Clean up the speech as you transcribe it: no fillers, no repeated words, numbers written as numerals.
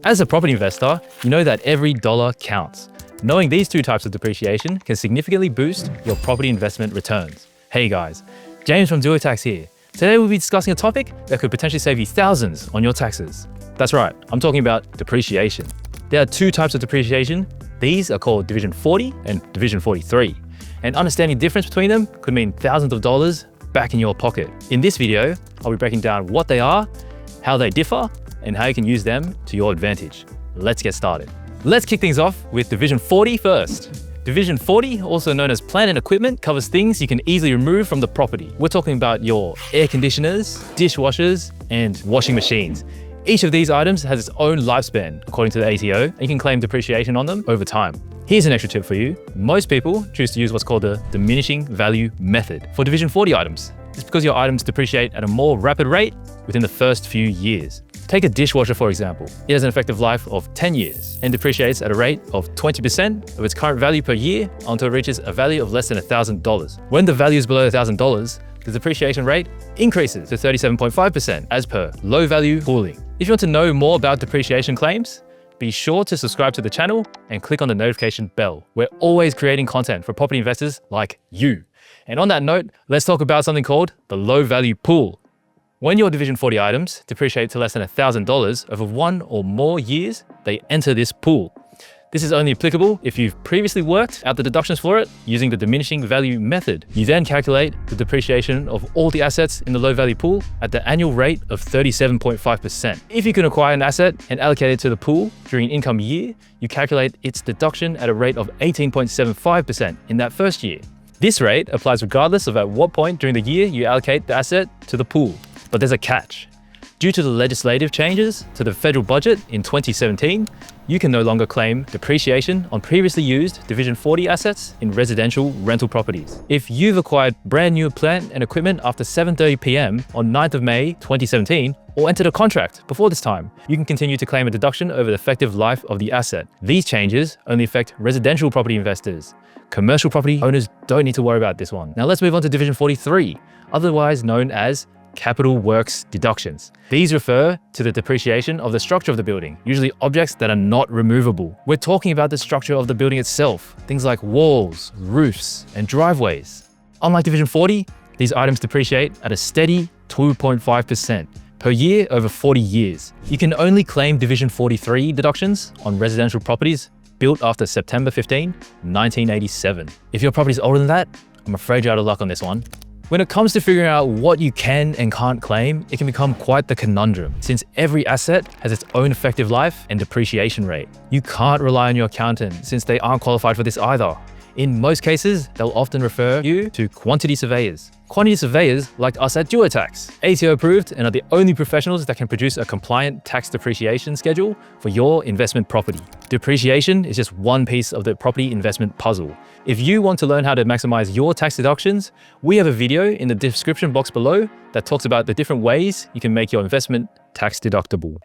As a property investor, you know that every dollar counts. Knowing these two types of depreciation can significantly boost your property investment returns. Hey guys, James from Tax here. Today we'll be discussing a topic that could potentially save you thousands on your taxes. That's right, I'm talking about depreciation. There are two types of depreciation. These are called Division 40 and Division 43. And understanding the difference between them could mean thousands of dollars back in your pocket. In this video, I'll be breaking down what they are, how they differ, and how you can use them to your advantage. Let's get started. Let's kick things off with Division 40 first. Division 40, also known as plant and equipment, covers things you can easily remove from the property. We're talking about your air conditioners, dishwashers, and washing machines. Each of these items has its own lifespan, according to the ATO, and you can claim depreciation on them over time. Here's an extra tip for you. Most people choose to use what's called the diminishing value method for Division 40 items. It's because your items depreciate at a more rapid rate within the first few years. Take a dishwasher, for example. It has an effective life of 10 years and depreciates at a rate of 20% of its current value per year until it reaches a value of less than $1,000. When the value is below $1,000, the depreciation rate increases to 37.5% as per low value pooling. If you want to know more about depreciation claims, be sure to subscribe to the channel and click on the notification bell. We're always creating content for property investors like you. And on that note, let's talk about something called the low value pool. When your Division 40 items depreciate to less than $1,000 over 1 or more years, they enter this pool. This is only applicable if you've previously worked out the deductions for it using the diminishing value method. You then calculate the depreciation of all the assets in the low value pool at the annual rate of 37.5%. If you can acquire an asset and allocate it to the pool during an income year, you calculate its deduction at a rate of 18.75% in that first year. This rate applies regardless of at what point during the year you allocate the asset to the pool. But there's a catch. Due to the legislative changes to the federal budget in 2017, you can no longer claim depreciation on previously used Division 40 assets in residential rental properties. If you've acquired brand new plant and equipment after 7:30 p.m. on 9th of May 2017, or entered a contract before this time, you can continue to claim a deduction over the effective life of the asset. These changes only affect residential property investors. Commercial property owners don't need to worry about this one. Now let's move on to Division 43, otherwise known as capital works deductions. These refer to the depreciation of the structure of the building, usually objects that are not removable. We're talking about the structure of the building itself, things like walls, roofs, and driveways. Unlike Division 40, these items depreciate at a steady 2.5% per year over 40 years. You can only claim Division 43 deductions on residential properties built after September 15, 1987. If your property is older than that, I'm afraid you're out of luck on this one. When it comes to figuring out what you can and can't claim, it can become quite the conundrum, since every asset has its own effective life and depreciation rate. You can't rely on your accountant since they aren't qualified for this either. In most cases, they'll often refer you to quantity surveyors. Quantity surveyors, like us at Tax, ATO approved and are the only professionals that can produce a compliant tax depreciation schedule for your investment property. Depreciation is just one piece of the property investment puzzle. If you want to learn how to maximize your tax deductions, we have a video in the description box below that talks about the different ways you can make your investment tax deductible.